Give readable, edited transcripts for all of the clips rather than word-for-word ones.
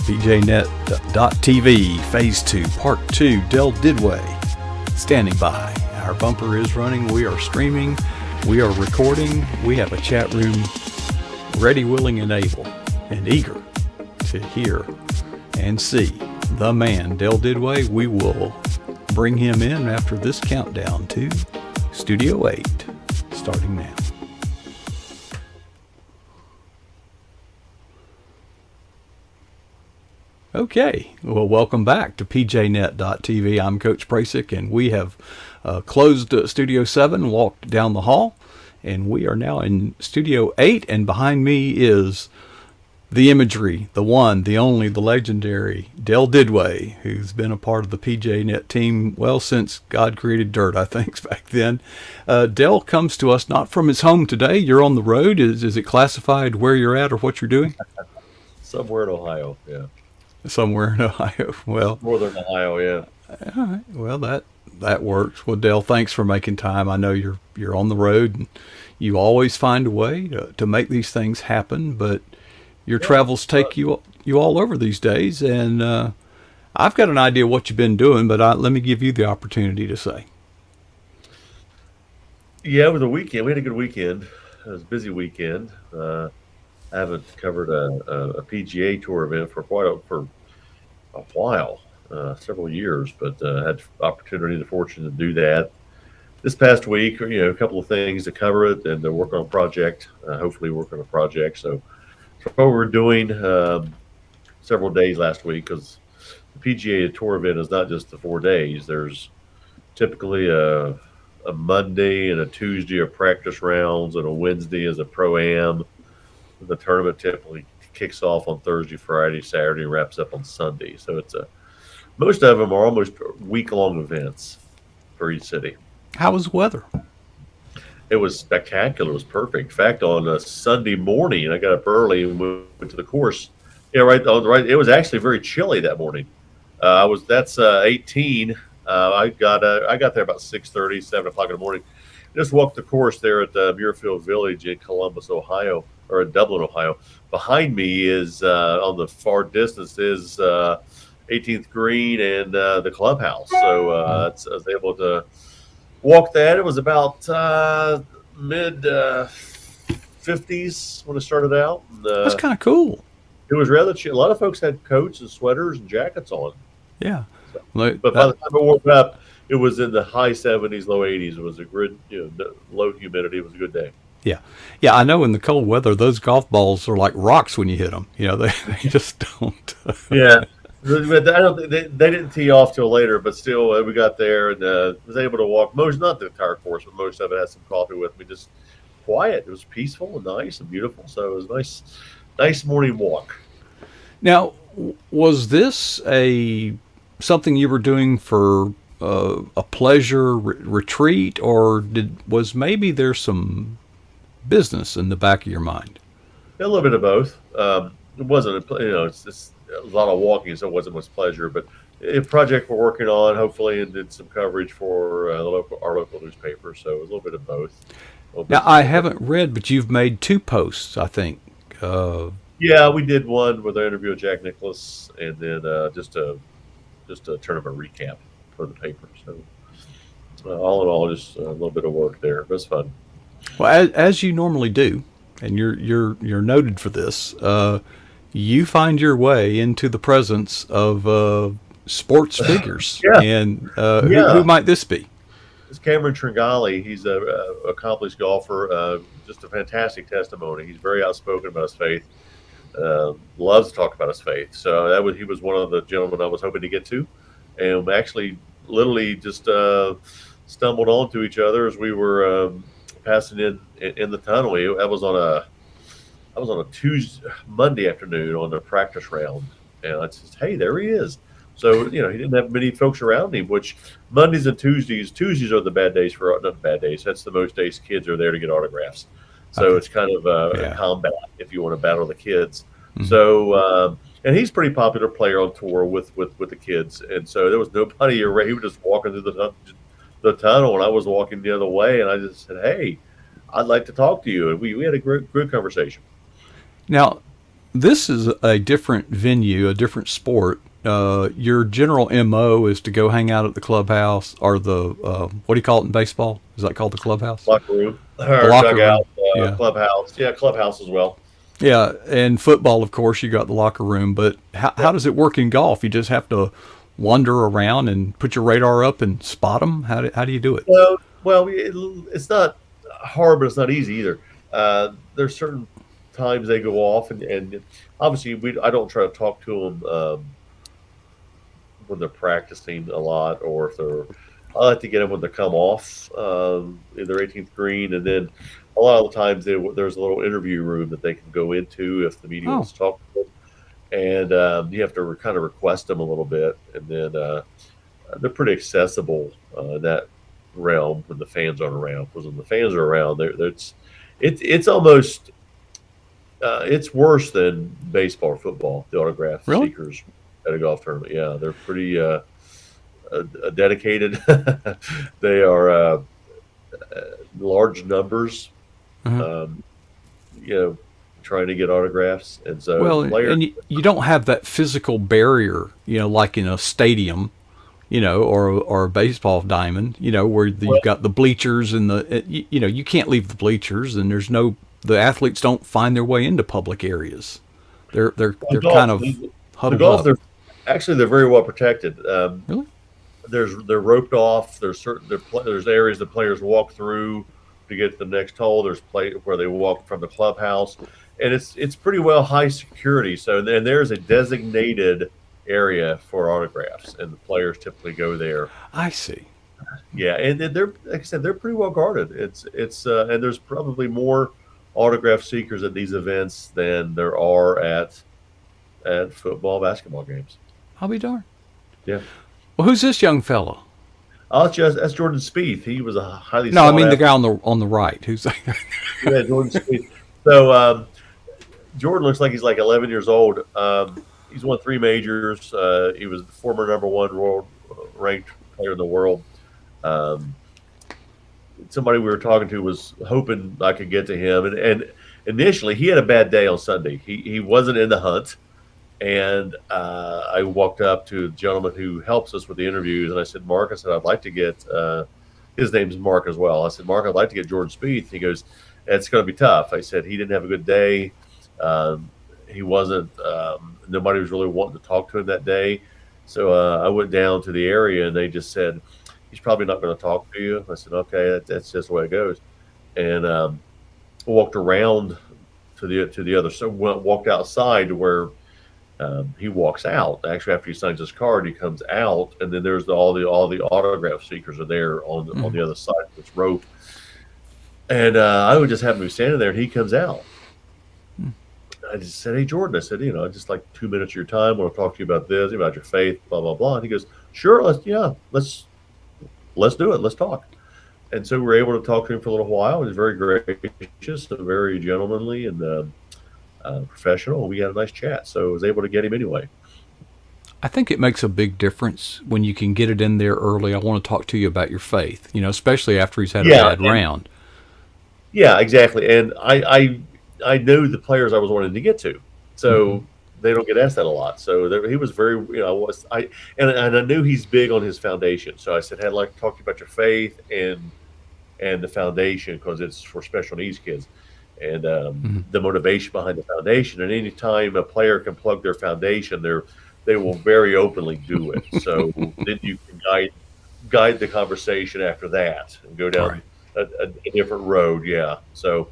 PJNet.TV, Phase 2, Part 2, Del Didway, standing by. Our bumper is running. We are streaming. We are recording. We have a chat room ready, willing, and able, and eager to hear and see the man, Del Didway. We will bring him in after this countdown to Studio 8, starting now. Okay, well, welcome back to PJNet.TV. I'm Coach Prasick, and we have closed Studio 7, walked down the hall, and we are now in Studio 8, and behind me is the imagery, the one, the only, the legendary Del Didway, who's been a part of the PJNet team, well, since God created dirt, I think, back then. Del comes to us not from his home today. You're on the road. Is it classified where you're at or what you're doing? Somewhere in Ohio, yeah. Somewhere in Ohio. Well, Northern Ohio, yeah. All right. Well, that works. Well, Del, thanks for making time. I know you're on the road, and you always find a way to make these things happen. But your travels take you all over these days, and I've got an idea what you've been doing. But let me give you the opportunity to say. Yeah, over the weekend we had a good weekend. It was a busy weekend. I haven't covered a PGA Tour event for a while, several years, but had opportunity, the fortune to do that this past week. A couple of things to cover it and to work on a project. Hopefully, work on a project. So what we're doing several days last week, because the PGA Tour event is not just the 4 days. There's typically a Monday and a Tuesday of practice rounds, and a Wednesday is a pro-am. The tournament typically kicks off on Thursday, Friday, Saturday, and wraps up on Sunday. So most of them are almost week-long events for each city. How was the weather? It was spectacular. It was perfect. In fact, on a Sunday morning, I got up early and went to the course. Yeah, right. It was actually very chilly that morning. That's 18. I got there about 6:30, 7 o'clock in the morning. Just walked the course there at Muirfield Village in Columbus, Ohio, or in Dublin, Ohio. Behind me is on the far distance is 18th Green and the clubhouse. So I was able to walk that. It was about mid 50s when it started out. And, that's kind of cool. It was rather chill. A lot of folks had coats and sweaters and jackets on. Yeah. So, but by the time I woke up, it was in the high 70s, low 80s. It was a good, low humidity. It was a good day. Yeah. Yeah, I know in the cold weather, those golf balls are like rocks when you hit them. They just don't. Yeah. But they didn't tee off till later, but still, we got there and was able to walk not the entire course, but most of it. Had some coffee with me, just quiet. It was peaceful and nice and beautiful. So it was nice morning walk. Now, was this something you were doing for a pleasure retreat, or was maybe there some business in the back of your mind? A little bit of both. It wasn't, it's just a lot of walking, so it wasn't much pleasure. But a project we're working on, hopefully, and did some coverage for our local newspaper. So it was a little bit of both. Now, I haven't read, but you've made 2 posts, I think. Yeah, we did one with an interview with Jack Nicklaus, and then just a tournament recap for the paper. So all in all, just a little bit of work there. It was fun. Well, as you normally do, and you're noted for this, you find your way into the presence of sports figures. Yeah. And who might this be? It's Cameron Tringali. He's a accomplished golfer. Just a fantastic testimony. He's very outspoken about his faith. Loves to talk about his faith. So he was one of the gentlemen I was hoping to get to, and actually literally just stumbled onto each other as we were passing in the tunnel. I was on a Monday afternoon on a practice round, and I said, "Hey, there he is." So he didn't have many folks around him. Which Mondays and Tuesdays are the bad days not bad days. That's the most days kids are there to get autographs. So it's kind of a combat if you want to battle the kids. Mm-hmm. So and he's a pretty popular player on tour with the kids, and so there was nobody around. He was just walking through the tunnel, and I was walking the other way, and I just said, "Hey, I'd like to talk to you." And we had a great conversation. Now, this is a different venue, a different sport. Your general MO is to go hang out at the clubhouse or the what do you call it in baseball? Is that called the clubhouse? Locker room The or locker room. dugout, Yeah. clubhouse. Yeah, clubhouse as well. Yeah, and football, of course, you got the locker room. But how Yep. does it work in golf? You just have to wander around and put your radar up and spot them. How do you do it? Well, it's not hard, but it's not easy either. There's certain times they go off, and obviously I don't try to talk to them when they're practicing a lot, or if they're. I like to get them when they come off in their 18th green, and then a lot of the times there's a little interview room that they can go into if the media Oh, wants to talk to them, and you have to kind of request them a little bit, and then they're pretty accessible in that realm when the fans aren't around. Because when the fans are around, it's almost it's worse than baseball or football. The autograph really? seekers at a golf tournament, yeah, they're pretty dedicated. They are large numbers, Uh-huh. um, you know, trying to get autographs, and so Well, players. and you don't have that physical barrier, like in a stadium, or a baseball diamond, where you've Well, got the bleachers and you can't leave the bleachers, and the athletes don't find their way into public areas. the They're golf, kind of the huddled golf, up. they're very well protected. Really? They're roped off. There's areas the players walk through to get to the next hole. There's play where they walk from the clubhouse, and it's pretty well high security. So then there's a designated area for autographs, and the players typically go there. I see. Yeah, and then they're like I said, they're pretty well guarded. It's and there's probably more autograph seekers at these events than there are at football, basketball games. I'll be darned. Yeah. Well, who's this young fella? That's Jordan Spieth. He was a highly No, I sought mean the after. guy on the right. Who's Yeah, Jordan Spieth. So Jordan looks like he's like 11 years old. He's won three majors. He was the former number one world ranked player in the world. Um, Somebody we were talking to was hoping I could get to him, and initially he had a bad day on Sunday. He wasn't in the hunt, and I walked up to a gentleman who helps us with the interviews, and I said, Mark, I said I'd like to get. His name's Mark as well. I said, Mark, I'd like to get Jordan Spieth. He goes, it's going to be tough. I said he didn't have a good day. He wasn't. Nobody was really wanting to talk to him that day. So I went down to the area, and they just said he's probably not going to talk to you. I said, okay, that's just the way it goes. And walked around to the other. So walked outside to where he walks out. Actually, after he signs his card, he comes out, and then there's all the autograph seekers are there on the other side of this rope. And I would just happen to be standing there, and he comes out. I just said, "Hey, Jordan," I said, I'd just like 2 minutes of your time. I want to talk to you about this, about your faith, blah blah blah." And he goes, "Sure, let's do it. Let's talk." And so we were able to talk to him for a little while. He was very gracious, and very gentlemanly, and professional. We had a nice chat, so I was able to get him anyway. I think it makes a big difference when you can get it in there early. I want to talk to you about your faith, especially after he's had a Yeah, bad round. yeah, exactly. And I knew the players I was wanting to get to, Hmm. so they don't get asked that a lot. So he was very, and I knew he's big on his foundation. So I said, "Hey, I'd like to talk to you about your faith and the foundation because it's for special needs kids and Hmm. the motivation behind the foundation. And anytime a player can plug their foundation, they will very openly do it. So then you can guide the conversation after that and go All right. down a different road. Yeah. So,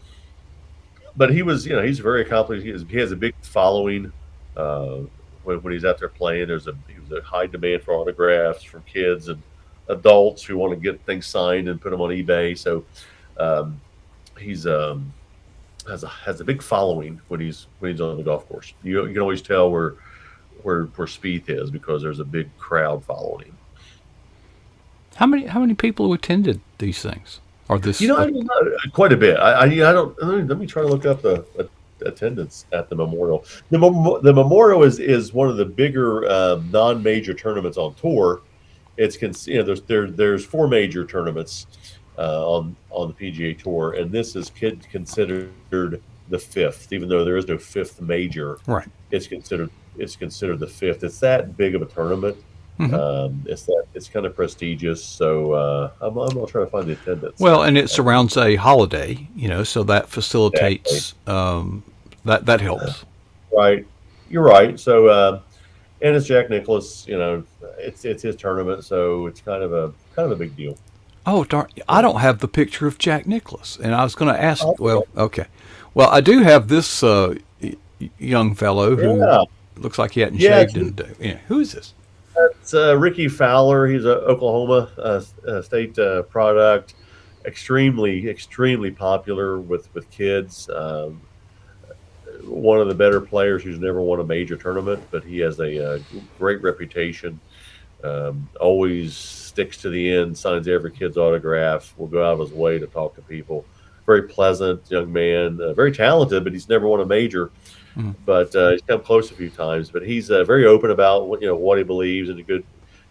but he was, he's very accomplished. He has a big following. Uh, when he's out there playing, he was a high demand for autographs from kids and adults who want to get things signed and put them on eBay. So um, he's has a big following when he's on the golf course. You can always tell where Spieth is because there's a big crowd following him. How many people attended these things? Or this? I don't know, quite a bit. I don't. Let me try to look up the attendance at the memorial. The memorial is one of the bigger non-major tournaments on tour. There's four major tournaments on the PGA Tour, and this is considered the fifth, even though there is no fifth major. Right. It's considered the fifth. It's that big of a tournament. Hmm. It's kind of prestigious. So I'm gonna try to find the attendance. Well, and it surrounds a holiday, so that Exactly. facilitates that helps. Right. You're right. So and it's Jack Nicklaus. It's his tournament, so it's kind of a big deal. Oh, darn! I So, don't have the picture of Jack Nicklaus, and I was going to ask. oh, Well, okay. Well, I do have this young fellow who yeah, looks like he hadn't yeah. shaved in a day. Yeah, who is this? It's Ricky Fowler. He's a Oklahoma state product. Extremely popular with kids. One of the better players who's never won a major tournament, but he has a great reputation. Always sticks to the end, signs every kid's autograph, will go out of his way to talk to people. Very pleasant young man, very talented, but he's never won a major. Mm. But he's come close a few times. But he's very open about what he believes and a good.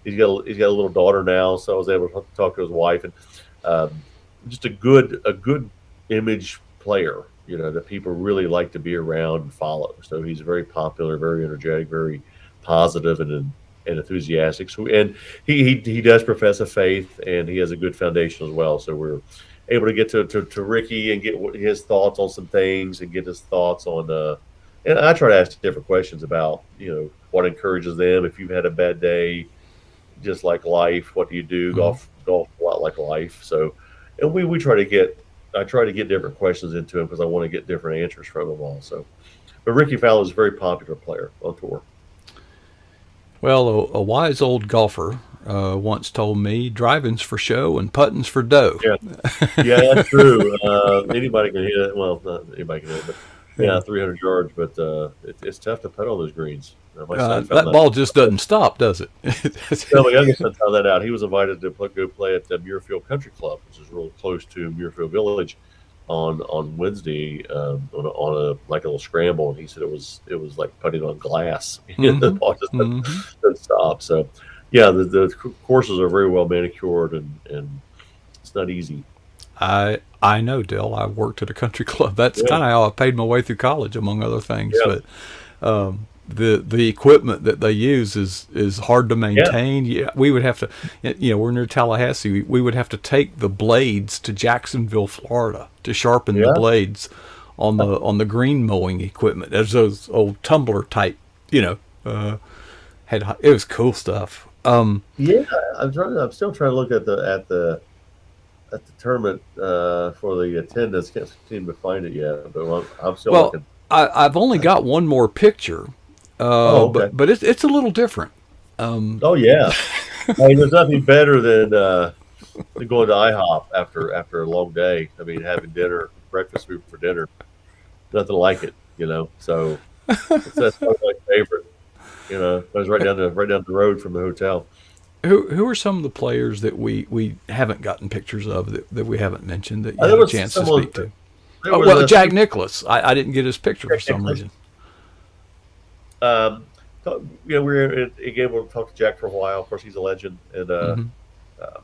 He's got a little daughter now, so I was able to talk to his wife and um, just a good image player. That people really like to be around and follow. So he's very popular, very energetic, very positive and enthusiastic. So and he does profess a faith and he has a good foundation as well. So we're able to get to Ricky and get his thoughts on some things and get his thoughts on and I try to ask different questions about what encourages them. If you've had a bad day, just like life, what do you do? Mm. Golf a lot like life. So, and we try to get I try to get different questions into him because I want to get different answers from him also. But Ricky Fowler is a very popular player on tour. Well, a wise old golfer once told me, "Driving's for show and putting's for dough." Yeah, yeah, that's true. Anybody can hit it. Well, not anybody can hit it, but Yeah. yeah, 300 yards. But it's tough to putt on those greens. My son found That that. ball just doesn't stop, does it? No, my youngest son found that out. He was invited to go play at the Muirfield Country Club, which is real close to Muirfield Village, on Wednesday on a like a little scramble, and he said it was like putting on glass. The Hmm. ball just Hmm. doesn't stop. So, yeah, the courses are very well manicured, and it's not easy. I know, Dell. I worked at a country club. That's Yeah, kind of how I paid my way through college, among other things. yeah, But the equipment that they use is hard to yeah, maintain. Yeah, we would have to, we're near Tallahassee. We would have to take the blades to Jacksonville, Florida, to sharpen the yeah, blades on the green mowing equipment. There's those old tumbler type, it was cool stuff. yeah. I'm still trying to look at the tournament for the attendance. Can't seem to find it yet, but I'm still Well, looking. I've only got one more picture, Oh, okay. but it's a little different. Um, Oh, yeah. Hey, there's nothing better than going to IHOP after a long day. I mean, having breakfast food for dinner, nothing like it. So that's one of my favorite. I was right down the road from the hotel. who are some of the players that we haven't gotten pictures of that we haven't mentioned that you There had a was chance to someone. speak to? There Oh, was well, a Jack Nicklaus. I didn't get his picture for some Nicholas. reason. Um, we were able to talk to Jack for a while. Of course, he's a legend, and Hmm. uh,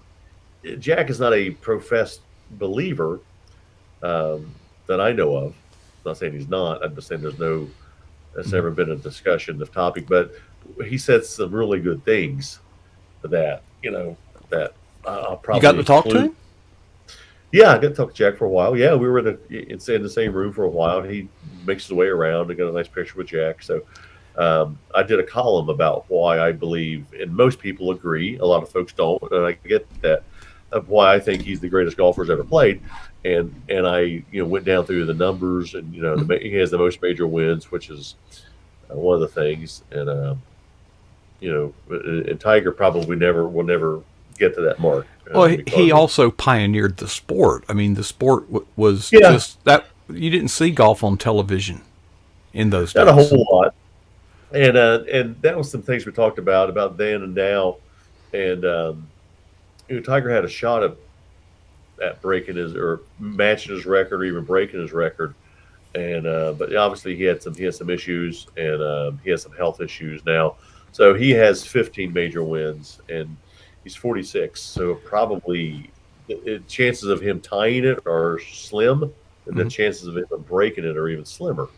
Jack is not a professed believer that I know of. I'm not saying he's not. I'm just saying that's Hmm. never been a discussion of topic. But he said some really good things that I'll You got probably to talk to include. him? Yeah, I got to talk to Jack for a while. Yeah, we were in the same room for a while. He makes his way around and got a nice picture with Jack. So I did a column about why I believe, and most people agree. A lot of folks don't, and I get that. Of why I think he's the greatest golfer ever played, and I went down through the numbers, and he has the most major wins, which is one of the things, and Tiger probably never will never get to that mark Well, he because of also pioneered the sport. I mean, the sport was yeah, just that you didn't see golf on television in those not a days. whole lot. And that was some things we talked about then and now. And Tiger had a shot at breaking his or matching his record or even breaking his record. And but obviously he had some issues and he has some health issues now. So he has 15 major wins and he's 46. So probably the chances of him tying it are slim the chances of him breaking it are even slimmer.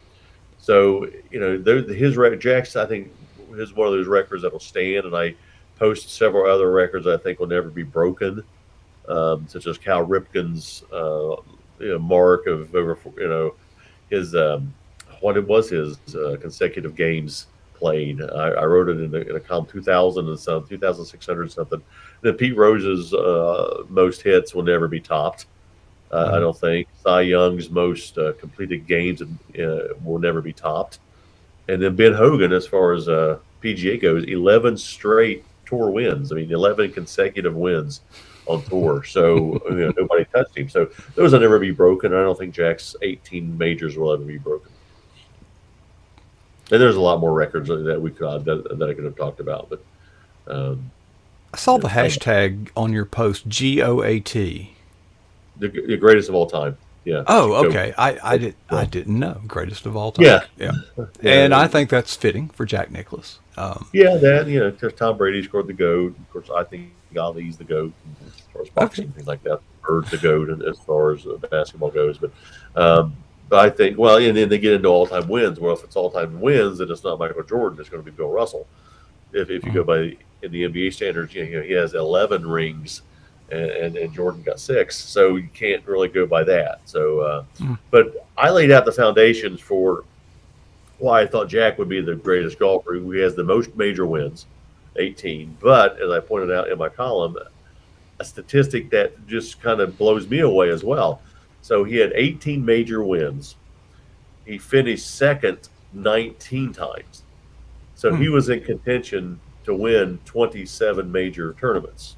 So Jack's, I think, is one of those records that'll stand, and I post several other records I think will never be broken, such as Cal Ripken's mark of over his what it was his consecutive games played. I wrote it in a column 2000 and some 2,600 something. Then Pete Rose's most hits will never be topped. I don't think Cy Young's most completed games will never be topped. And then Ben Hogan, as far as PGA goes, 11 straight tour wins. I mean, 11 consecutive wins on tour. So nobody touched him. So those will never be broken. I don't think Jack's 18 majors will ever be broken. And there's a lot more records that we could that I could have talked about, but I saw the hashtag on your post, GOAT. The greatest of all time. Yeah. Oh, okay. I didn't know greatest of all time. Yeah. And I think that's fitting for Jack Nicklaus. Because Tom Brady scored the GOAT. Of course, I think Ali's the GOAT as far as boxing, things like that. Bird's the GOAT as far as basketball goes, but I think, and then they get into all-time wins. Well, if it's all-time wins, then it's not Michael Jordan. It's going to be Bill Russell. If you go by in the NBA standards, he has 11 rings, and Jordan got 6. So you can't really go by that. So, but I laid out the foundations for why I thought Jack would be the greatest golfer. He has the most major wins, 18. But as I pointed out in my column, a statistic that just kind of blows me away as well. So he had 18 major wins. He finished second 19 times. So he was in contention to win 27 major tournaments.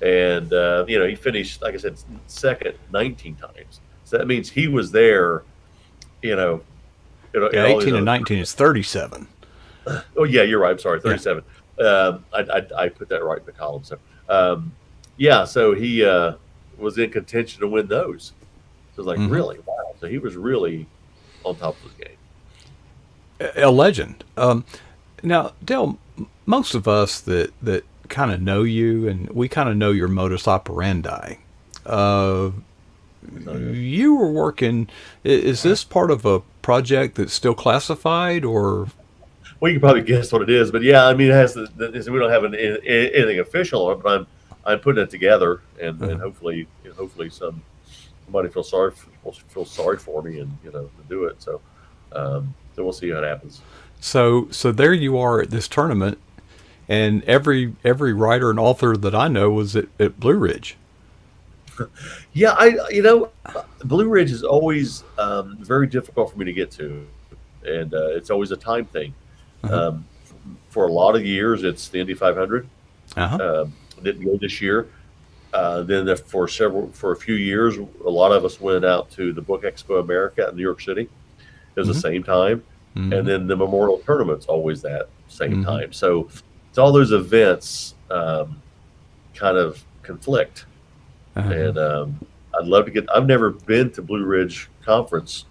And, he finished, like I said, second 19 times. So that means he was there, 18 and 19 is 37. Oh, yeah, you're right. I'm sorry, 37. Yeah. I put that right in the column. So, so he was in contention to win those. So it's like, really? Wow. So he was really on top of his game. A legend. Now, Dale, most of us that kind of know you, and we kind of know your modus operandi. You were working, is this part of a project that's still classified, or? Well, you can probably guess what it is, but yeah, I mean, it has we don't have anything official, but I'm putting it together, and hopefully somebody feels sorry for me and to do it. So we'll see how it happens. So there you are at this tournament, and every writer and author that I know was at Blue Ridge. Yeah, Blue Ridge is always very difficult for me to get to, and it's always a time thing. For a lot of years, it's the Indy 500. Didn't go this year. Then for a few years, a lot of us went out to the Book Expo America in New York City. It was the same time. And then the Memorial Tournament's always that same time. So it's all those events kind of conflict. And I'd love to I've never been to Blue Ridge Conference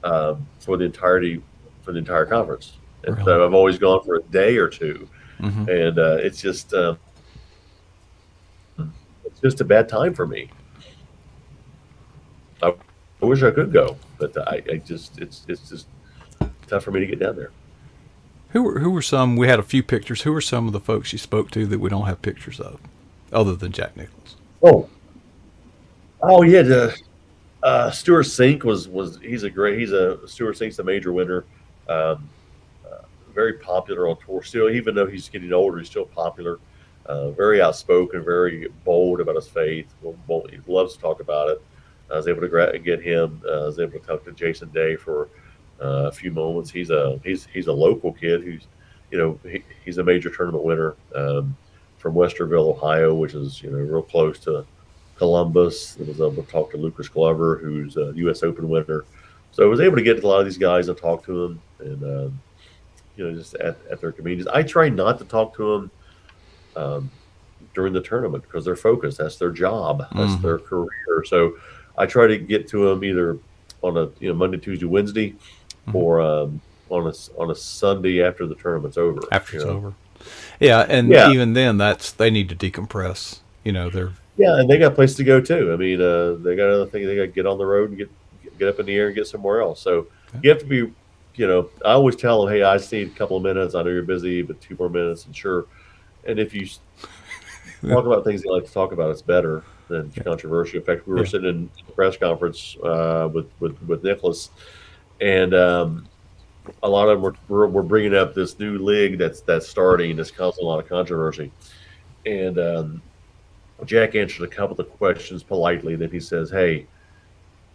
for the entire conference. And so I've always gone for a day or two. And it's just a bad time for me. I wish I could go, but it's just tough for me to get down there. Who were some? We had a few pictures. Who were some of the folks you spoke to that we don't have pictures of, other than Jack Nicklaus? Oh yeah. Stuart Sink was Stuart Sink's the major winner. Very popular on tour still, even though he's getting older, he's still popular. Very outspoken, very bold about his faith. He loves to talk about it. I was able to get him. I was able to talk to Jason Day for a few moments. He's a local kid who's, he's a major tournament winner from Westerville, Ohio, which is real close to Columbus. I was able to talk to Lucas Glover, who's a U.S. Open winner. So I was able to get to a lot of these guys and talk to them, and just at their convenience. I try not to talk to them during the tournament because they're focused. That's their job. That's their career. So I try to get to them either on a Monday, Tuesday, Wednesday, or on a Sunday after the tournament's over. After it's over. Yeah, and even then, they need to decompress. They're and they got a place to go too. I mean, they got another thing. They got to get on the road and get get up in the air and get somewhere else. So you have to be, I always tell them, hey, I just need a couple of minutes. I know you're busy, but 2 more minutes, and sure. And if you talk about things you like to talk about, it's better than controversial. In fact, we were sitting in a press conference with Nicholas, and a lot of them were bringing up this new league that's starting, that's causing a lot of controversy. And Jack answered a couple of questions politely. Then he says, "Hey,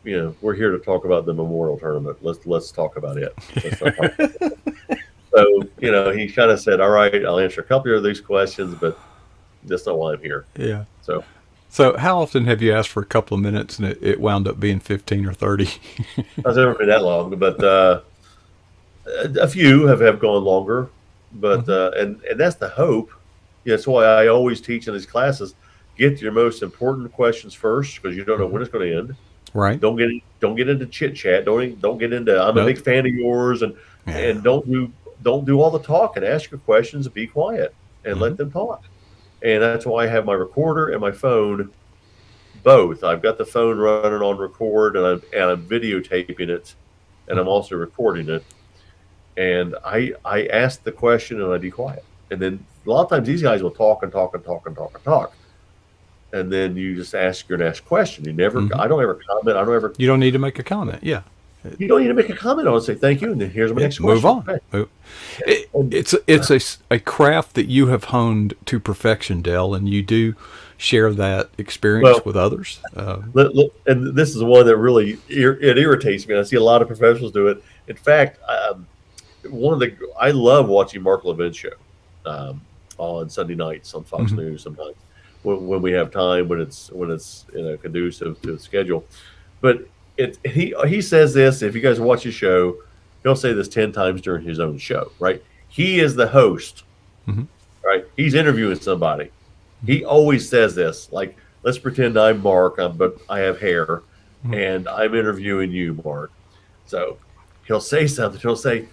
we're here to talk about the Memorial Tournament. Let's talk about it." So, he kind of said, "All right, I'll answer a couple of these questions, but that's not why I'm here." Yeah. So how often have you asked for a couple of minutes and it wound up being 15 or 30? I've never been that long, but a few have gone longer. But and that's the hope. That's why I always teach in these classes: get your most important questions first, because you don't know when it's going to end. Right. Don't get into chit chat. Don't get into I'm a big fan of yours, and don't do all the talk, and ask your questions and be quiet and let them talk. And that's why I have my recorder and my phone both. I've got the phone running on record, and I'm videotaping it, and I'm also recording it. And I ask the question and I be quiet. And then a lot of times these guys will talk and talk and talk and talk and talk. And then you just ask your next question. You never I don't ever comment. You don't need to make a comment. Yeah. You don't need to make a comment on it. Say thank you, and then here's my next question. Move on. Okay. It's a craft that you have honed to perfection, Dale, and you do share that experience with others. And this is one that really it irritates me. I see a lot of professionals do it. In fact, I love watching Mark Levin's show on Sunday nights on Fox News sometimes when we have time, when it's conducive to the schedule. But he says this. If you guys watch his show, he'll say this 10 times during his own show. Right? He is the host. Right? He's interviewing somebody. He always says this. Like, let's pretend I'm Mark, but I have hair, and I'm interviewing you, Mark. So he'll say something. He'll say,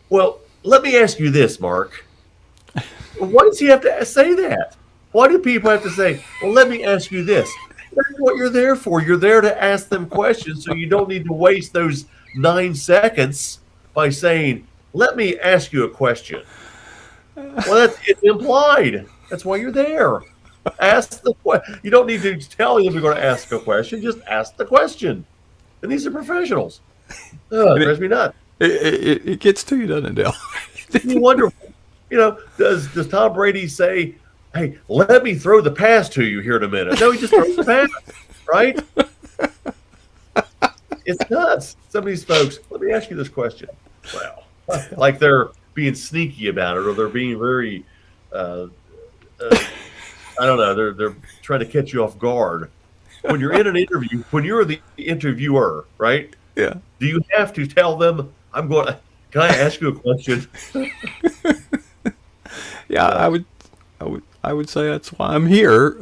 "Well, let me ask you this, Mark." Why does he have to say that? Why do people have to say, "Well, let me ask you this"? That's what you're there for. You're there to ask them questions, so you don't need to waste those 9 seconds by saying, "Let me ask you a question." Well, it's implied. That's why you're there. Ask the question. You don't need to tell them you're going to ask a question. Just ask the question. And these are professionals. It drives me nuts. It gets to you, doesn't it, Dale? You wonder, does Tom Brady say, "Hey, let me throw the pass to you here in a minute"? No, he just throws the pass, right? It's nuts. Some of these folks, let me ask you this question. Well, like they're being sneaky about it, or they're being very, I don't know, they're trying to catch you off guard. When you're in an interview, when you're the interviewer, right? Yeah. Do you have to tell them, can I ask you a question? Yeah, I would say that's why I'm here.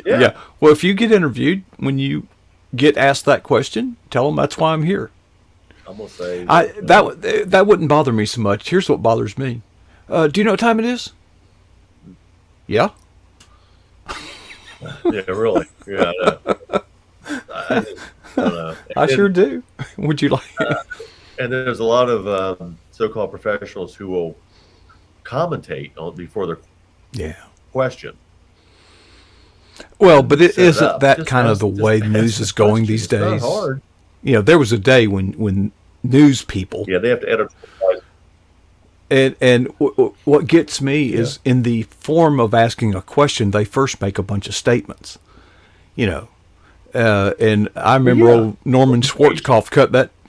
Yeah. Well, if you get interviewed, when you get asked that question, tell them that's why I'm here. I'm gonna say that wouldn't bother me so much. Here's what bothers me. Do you know what time it is? Yeah. Yeah, really. Yeah. I don't know. I sure do. Would you like? And there's a lot of so-called professionals who will commentate before their question. Well, but it isn't that kind of the way news is going these days. It's not hard. There was a day when news people. Yeah, they have to editorialize. And what gets me is in the form of asking a question, they first make a bunch of statements. And I remember old Norman Schwarzkopf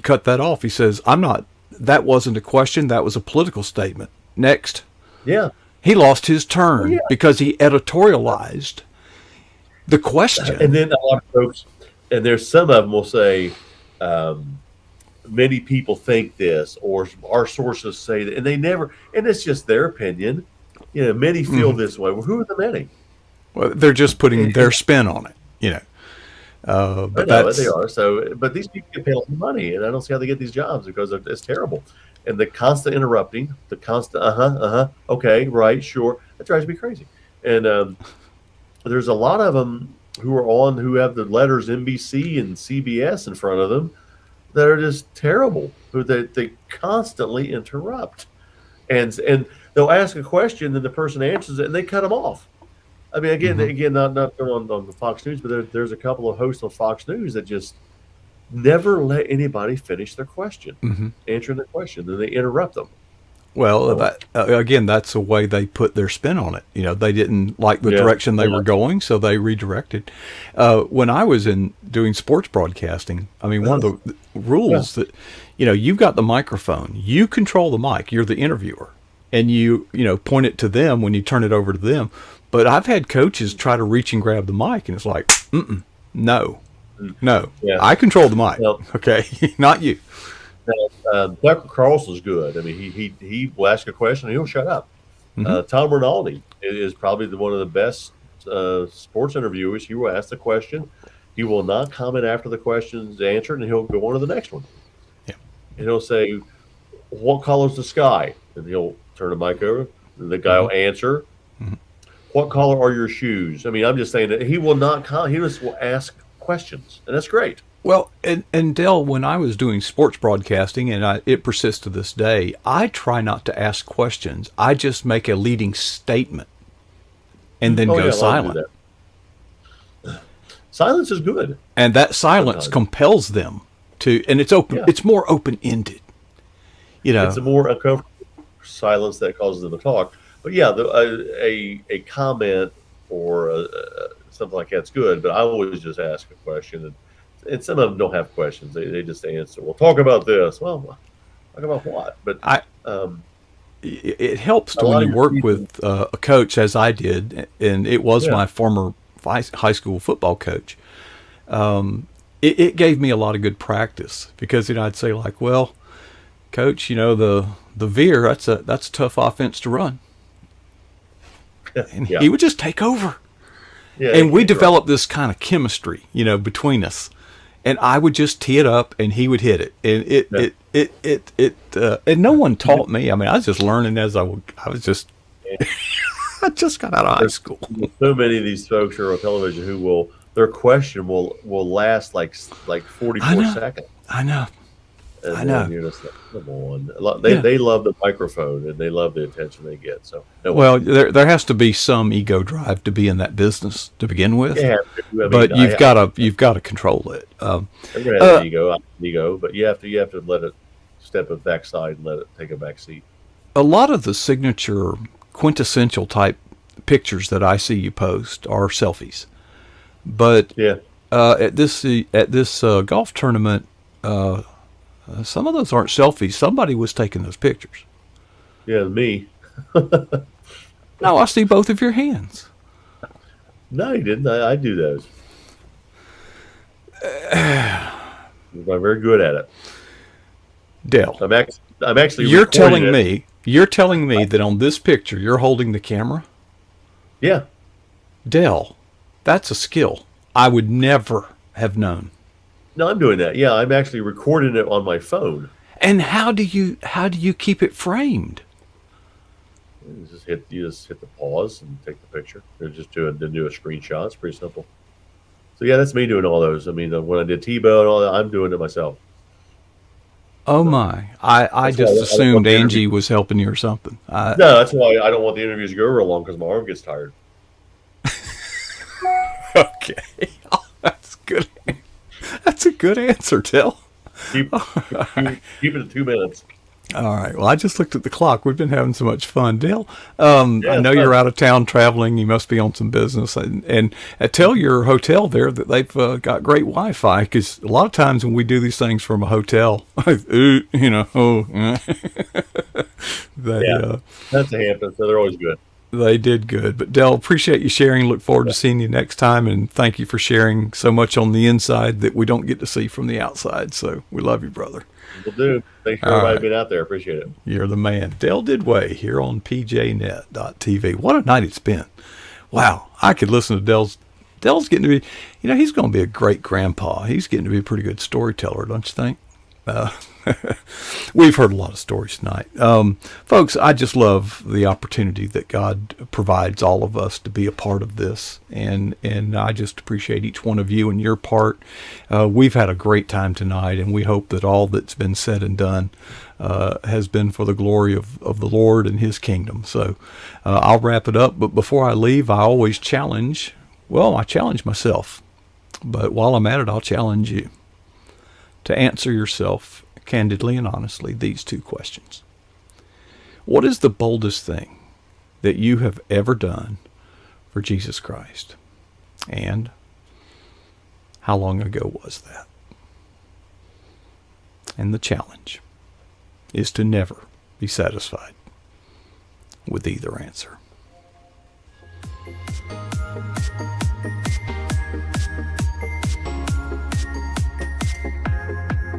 cut that off. He says, that wasn't a question, that was a political statement. Next. Yeah. He lost his turn because he editorialized the question. And then a lot of folks, and there's some of them will say, many people think this, or our sources say that, and they never, and it's just their opinion. Many feel this way. Well, who are the many? Well, they're just putting their spin on it, But they are. So, but these people get paid a lot of money, and I don't see how they get these jobs because it's terrible. And the constant interrupting, the constant, okay, right, sure, that drives me crazy. And there's a lot of them who have the letters NBC and CBS in front of them, that are just terrible, who they constantly interrupt, and they'll ask a question, then the person answers it, and they cut them off. I mean, Hmm. again, not on the Fox News, but there's a couple of hosts on Fox News that just never let anybody finish their question, Hmm. answering the question, then they interrupt them. Well, So that again, that's the way they put their spin on it. They didn't like the yeah, direction they yeah, were going, so they redirected. When I was in doing sports broadcasting, I mean, one of the yeah. rules that, you've got the microphone, you control the mic, you're the interviewer, and you point it to them when you turn it over to them. But I've had coaches try to reach and grab the mic, and it's like, no, Mm, no, yeah. I control the mic, Well, okay, not you. Tucker Carlson's good. I mean, he will ask a question and he'll shut up. Hmm. Tom Rinaldi is probably one of the best sports interviewers. He will ask the question. He will not comment after the question's answered, and he'll go on to the next one. Yeah. And he'll say, "What color's the sky?" And he'll turn the mic over. And the guy Hmm. will answer, Hmm. "What color are your shoes?" I mean, I'm just saying that he will not comment. He just will ask questions, and that's great. Well, and Dell, when I was doing sports broadcasting, and it persists to this day, I try not to ask questions. I just make a leading statement and then Oh go yeah, a lot of them silent. do that. Silence is good And that silence sometimes. compels them to, and it's open, Yeah, it's more open ended, you it's know. a more uncomfortable silence that causes them to talk. But yeah, a comment or something like that's good. But I always just ask a question, and some of them don't have questions. They just answer. Well, talk about this. Well, talk about what? But I, um, it helps a to when lot of you your work seasons, with a coach, as I did, and it was yeah, my former high school football coach. It gave me a lot of good practice because I'd say like, well, coach, the veer, that's a tough offense to run, and yeah, he would just take over, yeah. and we Right. developed this kind of chemistry, between us, and I would just tee it up, and he would hit it, and Yeah. and no one taught me. I mean, I was just learning as I was just I just got out of high There's school. so many of these folks who are on television who will their question will last like I 44 know, seconds. I know, I And then know. you're just like, come on. They Yeah. they love the microphone and they love the attention they get. So anyway, Well, there has to be some ego drive to be in that business to begin with, yeah. I mean, but you've got to control it. everybody has an Uh, ego, I have an ego, but you have to let it step it backside and let it take a back seat. a lot of the signature quintessential type pictures that I see you post are selfies, but Yeah, at this golf tournament, some of those aren't selfies. Somebody was taking those pictures. yeah. Me. No, I see both of your hands. No, he didn't. I do those. I'm very good at it. Dell, I'm actually you're recording telling it. me you're telling me that on this picture you're holding the camera. Yeah. Dell, that's a skill I would never have known. No, I'm doing that. Yeah, I'm actually recording it on my phone. And how do you keep it framed? You just hit the pause and take the picture. Or just do a screenshot. It's pretty simple. So yeah, that's me doing all those. I mean, when I did Tebow and all that, I'm doing it myself. Oh So my. I that's why just I don't want assumed the interview. Angie was helping you or something. No, that's why I don't want the interviews to go real long because my arm gets tired. Okay. Oh, that's good. That's a good answer, Dell. Keep keep it at 2 minutes. All right. Well, I just looked at the clock. We've been having so much fun, Dale. I Yeah, it's know fun. you're out of town traveling. You must be on some business, and tell your hotel there that they've got great Wi-Fi. Because a lot of times when we do these things from a hotel, they Yeah, that's a Hampton, so they're always good. they did good. But Dale, appreciate you sharing. Look forward to Yeah, seeing you next time, and thank you for sharing so much on the inside that we don't get to see from the outside. So we love you, brother. will do. Thanks for All everybody right. being out there. Appreciate it. You're the man. Dale Didway here on pjnet.tv. What a night it's been. Wow. I could listen to Dale's. Dale's getting to be, he's going to be a great grandpa. He's getting to be a pretty good storyteller, don't you think? We've heard a lot of stories tonight. Folks, I just love the opportunity that God provides all of us to be a part of this. And I just appreciate each one of you and your part. We've had a great time tonight, and we hope that all that's been said and done has been for the glory of the Lord and His kingdom. So I'll wrap it up. But before I leave, I always challenge myself. But while I'm at it, I'll challenge you to answer yourself candidly and honestly these two questions. What is the boldest thing that you have ever done for Jesus Christ? And how long ago was that? And the challenge is to never be satisfied with either answer.